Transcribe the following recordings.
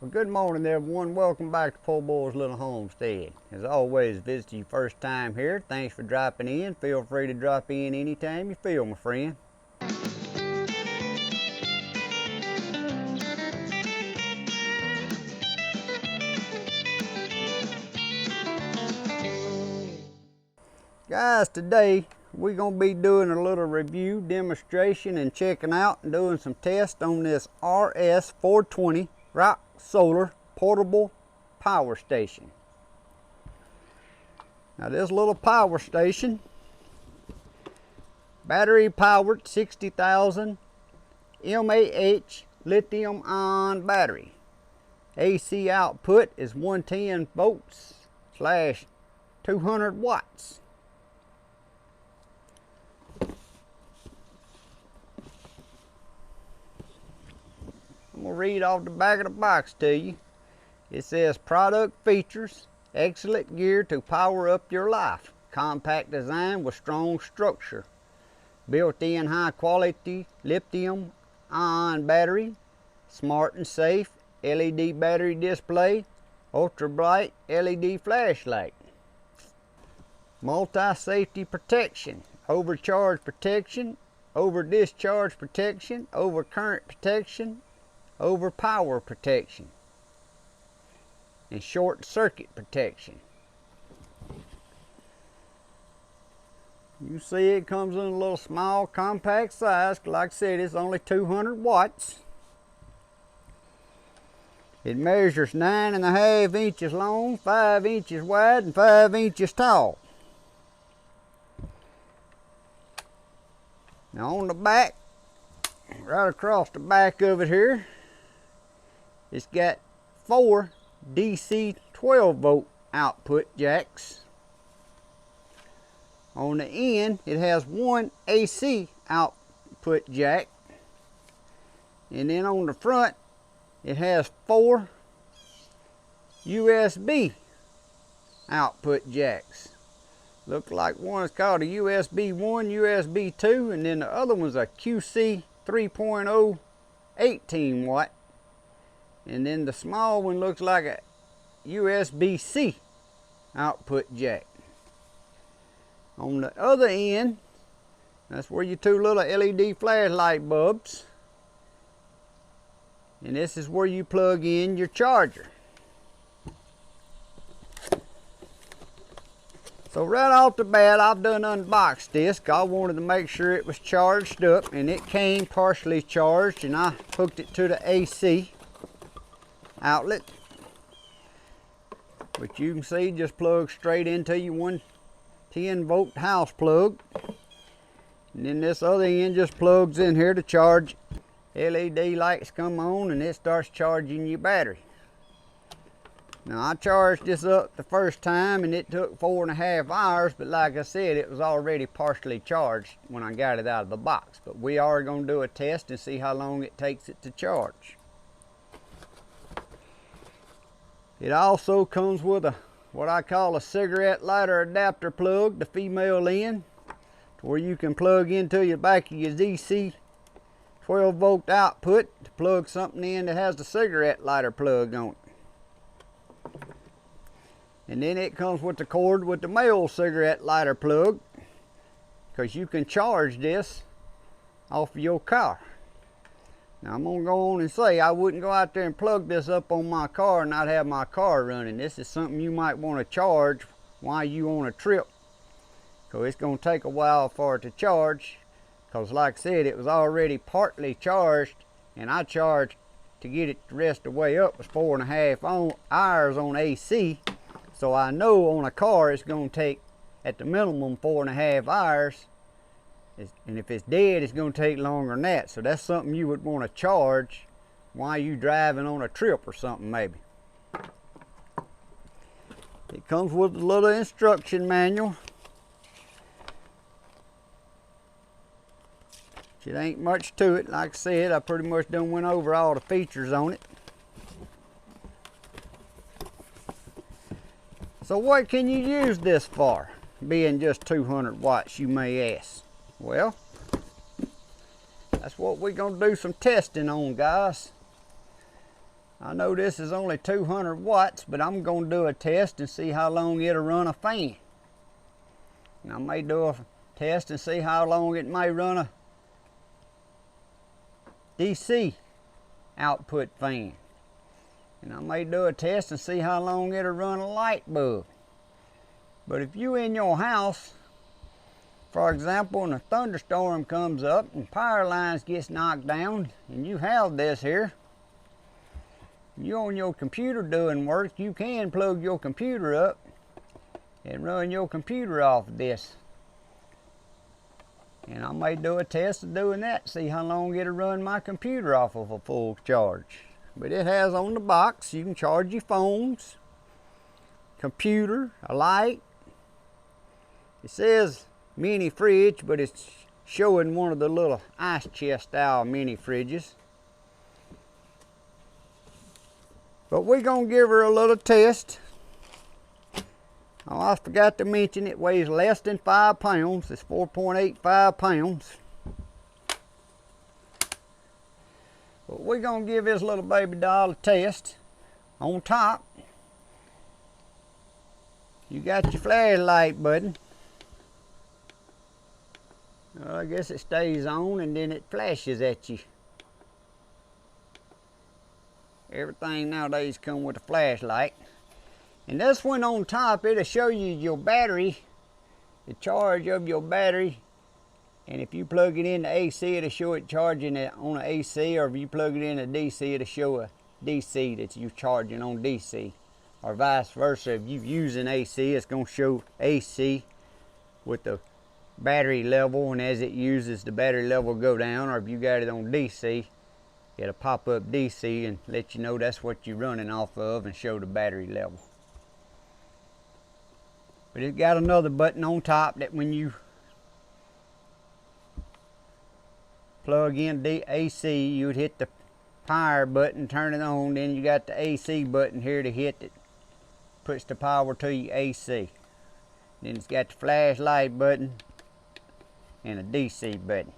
Well, good morning everyone. Welcome back to Poorboys Little Homestead. As always, if this is your first time here, thanks for dropping in. Feel free to drop in anytime you feel, my friend. Guys, today we're going to be doing a little review, demonstration, and checking out and doing some tests on this RS420 ROCKSOLAR portable power station. Now this little power station, battery powered 60,000 mAh lithium-ion battery. AC output is 110 volts / 200 watts. I'm going to read off the back of the box to you. It says product features, excellent gear to power up your life. Compact design with strong structure. Built-in high quality lithium-ion battery. Smart and safe LED battery display. Ultra bright LED flashlight. Multi-safety protection. Overcharge protection. Over discharge protection. Over current protection. Over power protection, and short circuit protection. You see it comes in a little small compact size. Like I said, it's only 200 watts. It measures 9.5 inches long, 5 inches wide, and 5 inches tall. Now on the back, right across the back of it here, it's got 4 DC 12 volt output jacks. On the end, it has 1 AC output jack. And then on the front, it has 4 USB output jacks. Looks like one is called a USB 1, USB 2, and then the other one's a QC 3.0 18 watt. And then the small one looks like a USB-C output jack. On the other end, that's where your 2 little LED flashlight bulbs. And this is where you plug in your charger. So right off the bat, I've done unboxed this. I wanted to make sure it was charged up, and it came partially charged, and I hooked it to the AC outlet, which you can see just plugs straight into your 110 volt house plug. And then this other end just plugs in here to charge. LED lights come on and it starts charging your battery. Now I charged this up the first time and it took 4.5 hours, but like I said, it was already partially charged when I got it out of the box. But we are going to do a test and see how long it takes it to charge. It also comes with a what I call a cigarette lighter adapter plug, the female end, to where you can plug into your back of your DC 12 volt output to plug something in that has the cigarette lighter plug on it. And then it comes with the cord with the male cigarette lighter plug, because you can charge this off of your car. Now I'm gonna go on and say I wouldn't go out there and plug this up on my car and not have my car running. This is something you might want to charge while you on a trip, because it's gonna take a while for it to charge. Because like I said, it was already partly charged, and I charged to get it the rest of the way up was 4.5 hours on AC. So I know on a car it's gonna take at the minimum 4.5 hours. And if it's dead, it's going to take longer than that. So that's something you would want to charge while you driving on a trip or something maybe. It comes with a little instruction manual. It ain't much to it. Like I said, I pretty much done went over all the features on it. So what can you use this for, being just 200 watts, you may ask? Well, that's what we're going to do some testing on, guys. I know this is only 200 watts, but I'm going to do a test and see how long it'll run a fan. And I may do a test and see how long it may run a DC output fan. And I may do a test and see how long it'll run a light bulb. But if you in your house, for example, and a thunderstorm comes up and power lines gets knocked down and you have this here, you on your computer doing work, you can plug your computer up and run your computer off of this. And I may do a test of doing that, see how long it'll run my computer off of a full charge. But it has on the box, you can charge your phones, computer, a light. It says mini fridge, but it's showing one of the little ice chest style mini fridges. But we're gonna give her a little test. Oh, I forgot to mention it weighs less than 5 pounds. It's 4.85 pounds. But we're gonna give this little baby doll a test. On top, you got your flashlight button. Well, I guess it stays on and then it flashes at you. Everything nowadays comes with a flashlight. And this one on top, it'll show you your battery, the charge of your battery. And if you plug it in the AC, it'll show it charging it on the AC, or if you plug it in the DC, it'll show a DC that you're charging on DC. Or vice versa, if you're using AC, it's gonna show AC with the battery level, and as it uses, the battery level go down. Or if you got it on DC, it'll pop up DC and let you know that's what you're running off of and show the battery level. But it's got another button on top that when you plug in the AC, you would hit the power button, turn it on, then you got the AC button here to hit that puts the power to your AC. Then it's got the flashlight button and a DC button.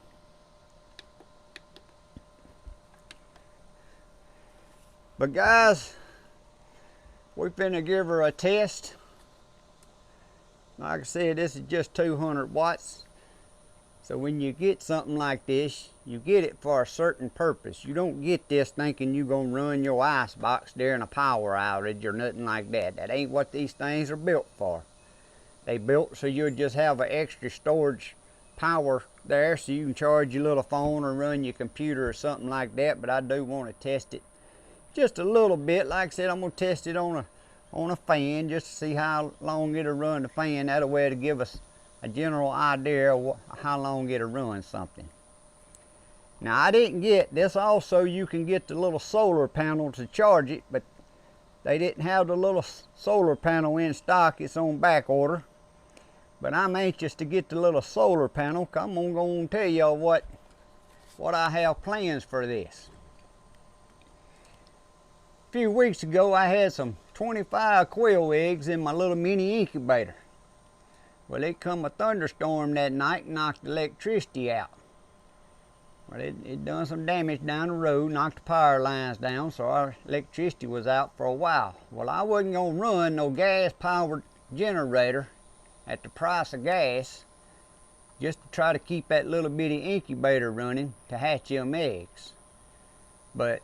But guys, we're finna give her a test. Like I said, this is just 200 watts. So when you get something like this, you get it for a certain purpose. You don't get this thinking you're gonna run your ice box during a power outage or nothing like that. That ain't what these things are built for. They built so you'll just have an extra storage power there so you can charge your little phone or run your computer or something like that. But I do want to test it just a little bit. Like I said, I'm gonna test it on a fan just to see how long it'll run the fan. That way to give us a general idea of how long it'll run something. Now I didn't get this. Also, you can get the little solar panel to charge it, but they didn't have the little solar panel in stock. It's on back order. But I'm anxious to get the little solar panel. I'm gonna tell y'all what I have plans for this. A few weeks ago, I had some 25 quail eggs in my little mini incubator. Well, it come a thunderstorm that night and knocked the electricity out. Well, it done some damage down the road, knocked the power lines down, so our electricity was out for a while. Well, I wasn't gonna run no gas-powered generator at the price of gas just to try to keep that little bitty incubator running to hatch them eggs. But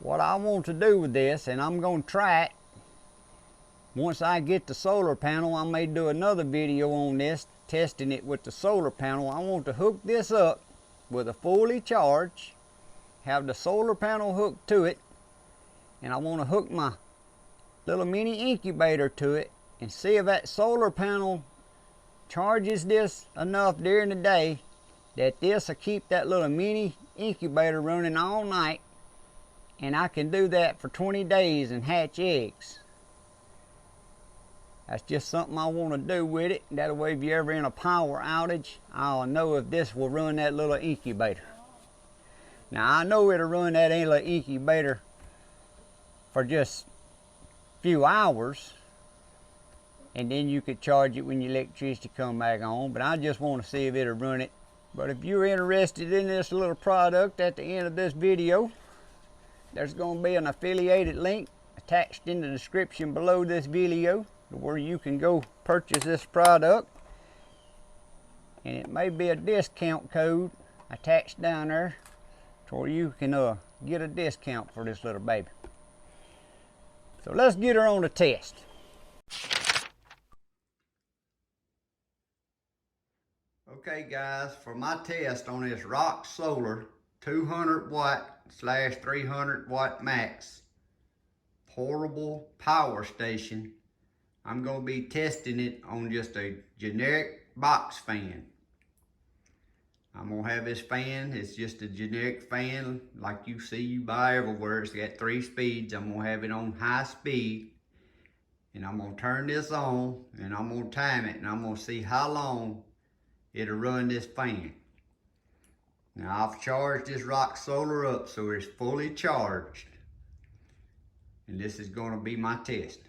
what I want to do with this, and I'm going to try it, once I get the solar panel, I may do another video on this, testing it with the solar panel. I want to hook this up with a fully charged, have the solar panel hooked to it, and I want to hook my little mini incubator to it and see if that solar panel charges this enough during the day that this will keep that little mini incubator running all night. And I can do that for 20 days and hatch eggs. That's just something I want to do with it. That way, if you're ever in a power outage, I'll know if this will run that little incubator. Now, I know it'll run that little incubator for just a few hours, and then you could charge it when your electricity come back on. But I just want to see if it'll run it. But if you're interested in this little product at the end of this video, there's going to be an affiliated link attached in the description below this video where you can go purchase this product, and it may be a discount code attached down there to where you can get a discount for this little baby. So let's get her on the test. Okay guys, for my test on this ROCKSOLAR 200 watt / 300 watt max portable power station, I'm going to be testing it on just a generic box fan. I'm going to have this fan, it's just a generic fan like you buy everywhere. It's got 3 speeds. I'm going to have it on high speed, and I'm going to turn this on and I'm going to time it, and I'm going to see how long it'll run this fan. Now I've charged this ROCKSOLAR up so it's fully charged, and this is going to be my test.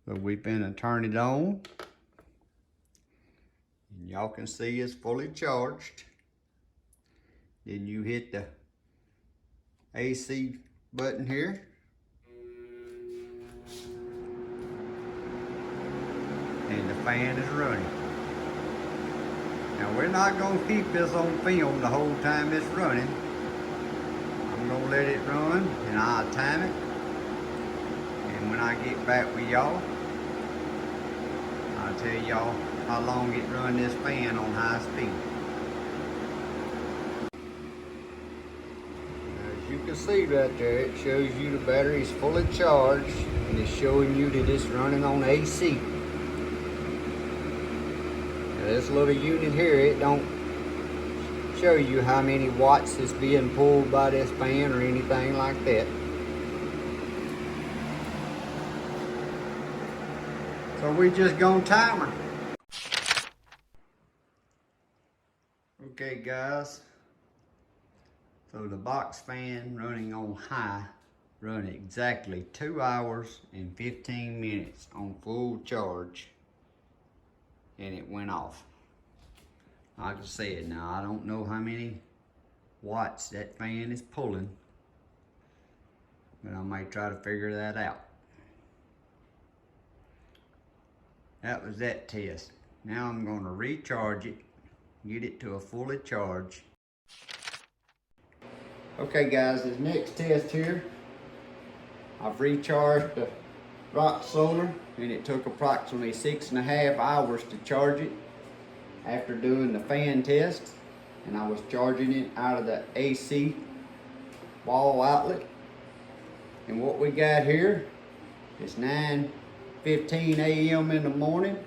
So we're finna turn it on, and y'all can see it's fully charged. Then you hit the AC button here, and the fan is running. Now we're not going to keep this on film the whole time it's running. I'm going to let it run and I'll time it. And when I get back with y'all, I'll tell y'all how long it run this fan on high speed. As you can see right there, it shows you the battery is fully charged, and it's showing you that it's running on AC. This little unit here, it don't show you how many watts is being pulled by this fan or anything like that. So we just gonna time her. Okay guys, so the box fan running on high run exactly 2 hours and 15 minutes on full charge, and it went off. Like I said, now I don't know how many watts that fan is pulling, but I might try to figure that out. That was that test. Now I'm going to recharge it, get it to a fully charge. Okay guys, this next test here, I've recharged the ROCKSOLAR, and it took approximately 6.5 hours to charge it after doing the fan test, and I was charging it out of the AC wall outlet. And what we got here is 9:15 a.m. in the morning,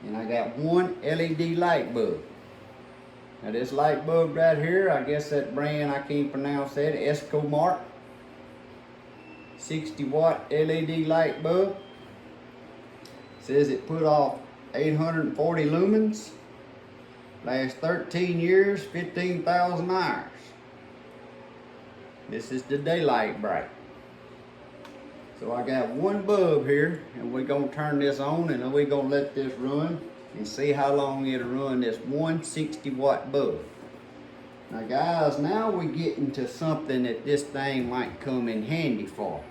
and I got one LED light bulb. Now this light bulb right here, I guess that brand, I can't pronounce that, SKIDDING 60 watt LED light bulb. Says it put off 840 lumens, lasts 13 years, 15,000 hours. This is the daylight bright. So I got one bulb here, and we're gonna turn this on, and then we're gonna let this run and see how long it'll run this 160 watt bulb. Now guys, now we're getting to something that this thing might come in handy for.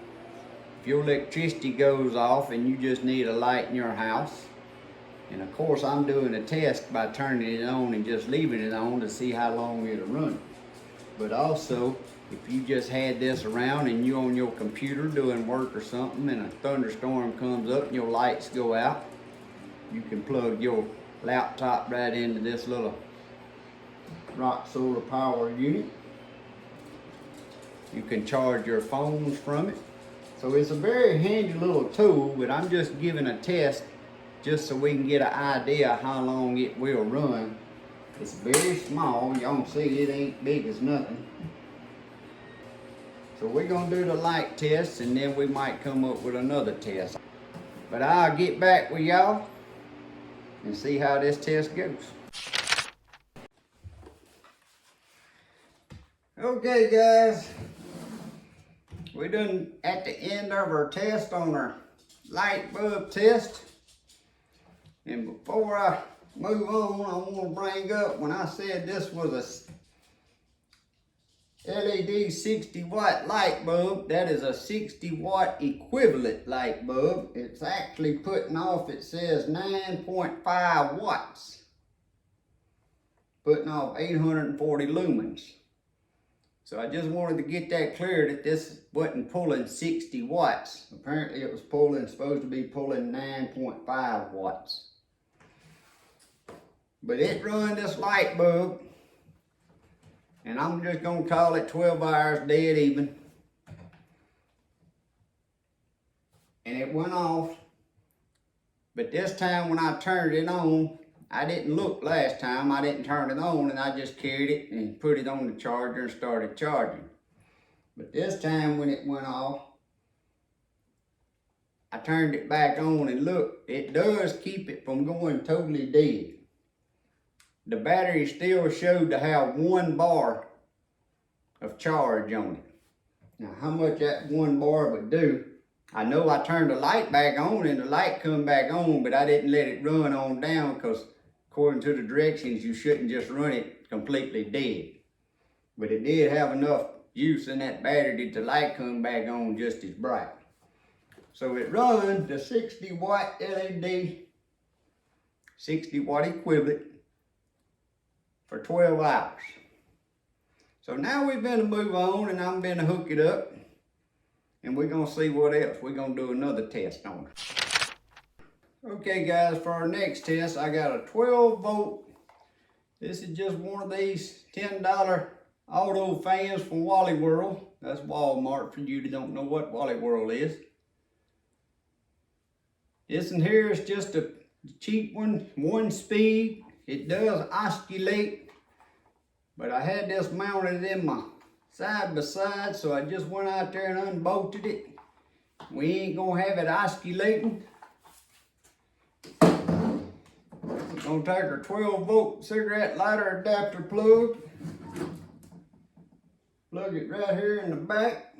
If your electricity goes off and you just need a light in your house, and of course I'm doing a test by turning it on and just leaving it on to see how long it'll run. But also, if you just had this around and you on your computer doing work or something, and a thunderstorm comes up and your lights go out, you can plug your laptop right into this little ROCKSOLAR power unit. You can charge your phones from it. So it's a very handy little tool, but I'm just giving a test just so we can get an idea how long it will run. It's very small. Y'all can see it ain't big as nothing. So we're gonna do the light test, and then we might come up with another test. But I'll get back with y'all and see how this test goes. Okay guys, we're done at the end of our test on our light bulb test. And before I move on, I want to bring up when I said this was LED 60 watt light bulb. That is a 60 watt equivalent light bulb. It's actually putting off, it says 9.5 watts. Putting off 840 lumens. So I just wanted to get that clear that this wasn't pulling 60 watts. Apparently it was supposed to be pulling 9.5 watts. But it run this light bulb, and I'm just gonna call it 12 hours dead even. And it went off, but this time when I turned it on, I didn't look last time. I didn't turn it on, and I just carried it and put it on the charger and started charging. But this time when it went off, I turned it back on, and look, it does keep it from going totally dead. The battery still showed to have 1 bar of charge on it. Now how much that 1 bar would do, I know I turned the light back on and the light come back on, but I didn't let it run on down because according to the directions, you shouldn't just run it completely dead. But it did have enough use in that battery that the light come back on just as bright. So it runs the 60 watt LED, 60 watt equivalent for 12 hours. So now we're going to move on, and I'm going to hook it up, and we're going to see what else. We're going to do another test on it. Okay guys, for our next test, I got a 12 volt. This is just one of these $10 auto fans from Wally World. That's Walmart for you that don't know what Wally World is. This one here is just a cheap one speed. It does oscillate, but I had this mounted in my side by side, so I just went out there and unbolted it. We ain't gonna have it oscillating. We're gonna take our 12 volt cigarette lighter adapter plug, plug it right here in the back,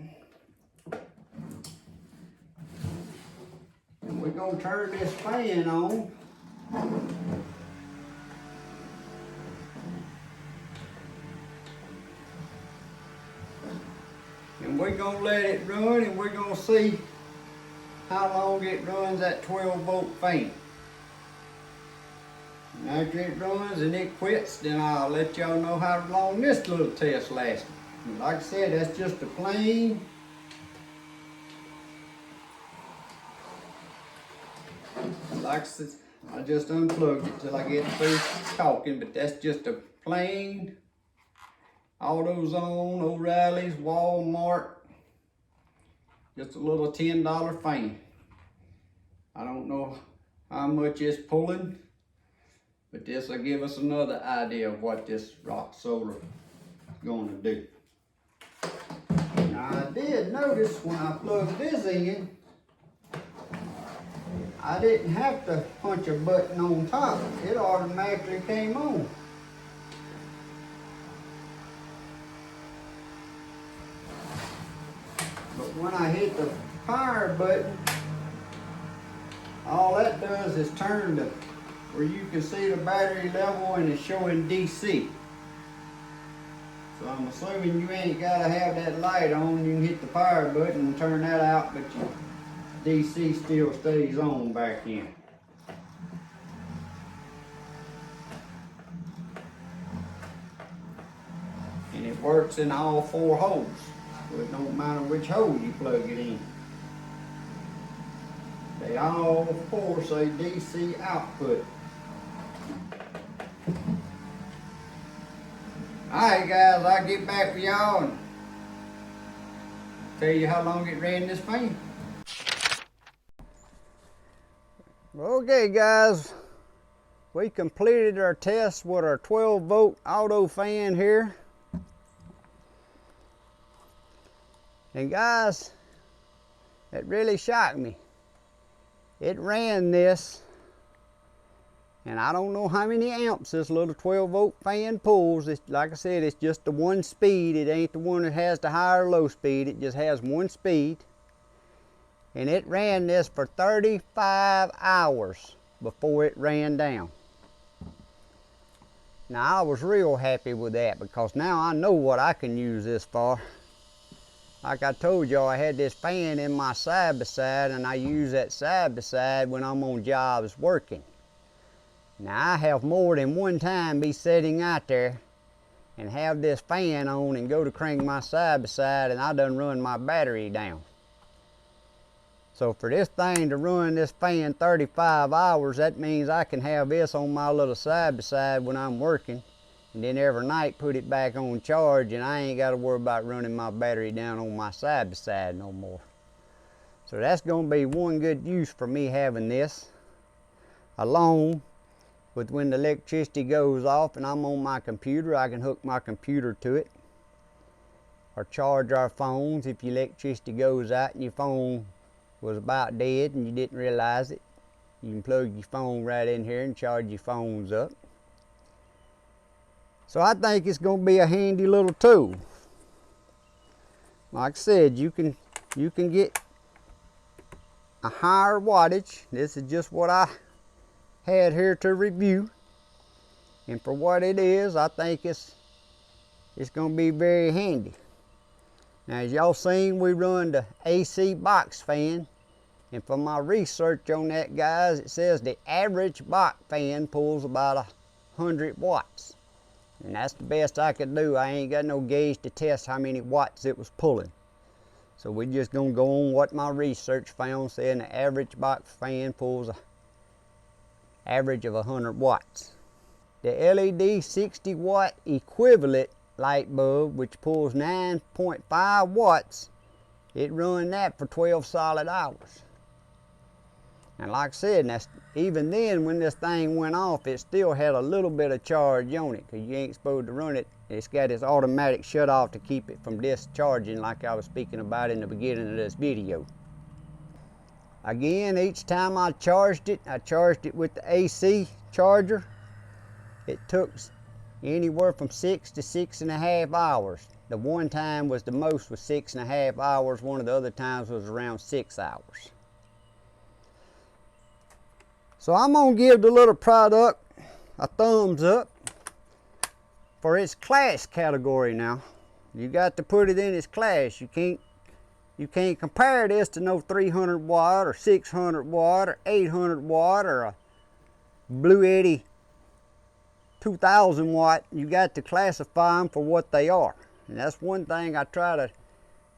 and we're gonna turn this fan on. And we're going to let it run, and we're going to see how long it runs that 12 volt fan. And after it runs and it quits, then I'll let y'all know how long this little test lasted. And like I said, that's just a plain like I said, I just unplugged it till I get through talking, but that's just a plain AutoZone, O'Reilly's, Walmart, just a little $10 fan. I don't know how much it's pulling, but this will give us another idea of what this ROCKSOLAR is going to do. Now I did notice when I plugged this in, I didn't have to punch a button on top. It automatically came on. But when I hit the power button, all that does is turn to where you can see the battery level, and it's showing DC. So I'm assuming you ain't gotta have that light on. You can hit the power button and turn that out, but your DC still stays on back in. And it works in all 4 holes. So it don't matter which hole you plug it in. They all 4 say DC output. Alright guys, I'll get back with y'all and tell you how long it ran this fan. Okay guys, we completed our test with our 12 volt auto fan here. And guys, it really shocked me. It ran this, and I don't know how many amps this little 12 volt fan pulls. It's, like I said, it's just the one speed. It ain't the one that has the high or low speed. It just has one speed. And it ran this for 35 hours before it ran down. Now I was real happy with that because now I know what I can use this for. Like I told y'all, I had this fan in my side-by-side, and I use that side-by-side when I'm on jobs working. Now I have more than one time be sitting out there and have this fan on and go to crank my side-by-side, and I done run my battery down. So for this thing to run this fan 35 hours, that means I can have this on my little side-by-side when I'm working, and then every night put it back on charge, and I ain't got to worry about running my battery down on my side-by-side no more. So that's going to be one good use for me having this, along with when the electricity goes off and I'm on my computer, I can hook my computer to it, or charge our phones if your electricity goes out and your phone was about dead and you didn't realize it. You can plug your phone right in here and charge your phones up. So I think it's going to be a handy little tool. Like I said, you can get a higher wattage. This is just what I had here to review, and for what it is, I think it's going to be very handy. Now, as y'all seen, we run the AC box fan, and from my research on that, guys, it says the average box fan pulls about 100 watts, and that's the best I could do. I ain't got no gauge to test how many watts it was pulling, so we're just gonna go on what my research found, saying the average box fan pulls a average of 100 watts. The LED 60 watt equivalent light bulb, which pulls 9.5 watts, it run that for 12 solid hours. And like I said, even then when this thing went off, it still had a little bit of charge on it, because you ain't supposed to run it. It's got its automatic shut off to keep it from discharging, like I was speaking about in the beginning of this video. Again, each time I charged it with the AC charger. It took anywhere from 6 to 6.5 hours. The one time was the most, was 6.5 hours. One of the other times was around 6 hours. So I'm gonna give the little product a thumbs up for its class category now. You got to put it in its class. You can't compare this to no 300 watt or 600 watt or 800 watt or a Blue Eddy 2000 watt. You got to classify them for what they are. And that's one thing I try to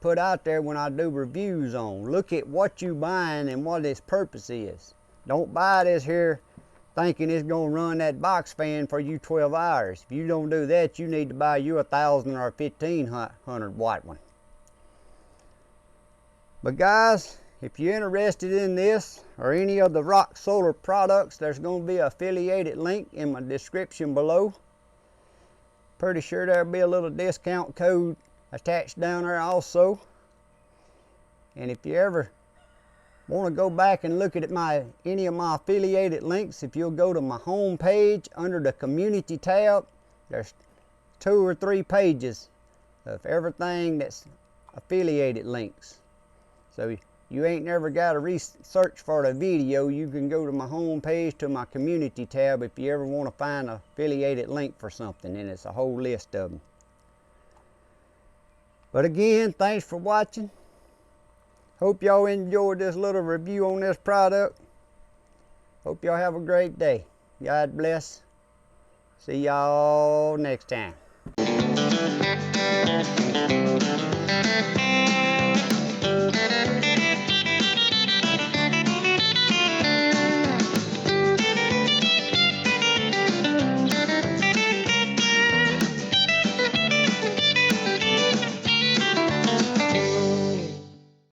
put out there when I do reviews on. Look at what you buying and what its purpose is. Don't buy this here thinking it's going to run that box fan for you 12 hours. If you don't do that, you need to buy you a 1,000 or a 1,500 watt one. But guys, if you're interested in this or any of the ROCKSOLAR products, there's going to be an affiliated link in my description below. Pretty sure there'll be a little discount code attached down there also. And if you ever want to go back and look at any of my affiliated links, if you'll go to my home page under the community tab, there's 2 or 3 pages of everything that's affiliated links. So you ain't never got to research for the video. You can go to my home page to my community tab if you ever want to find an affiliated link for something, and it's a whole list of them. But again, thanks for watching. Hope y'all enjoyed this little review on this product. Hope y'all have a great day. God bless. See y'all next time.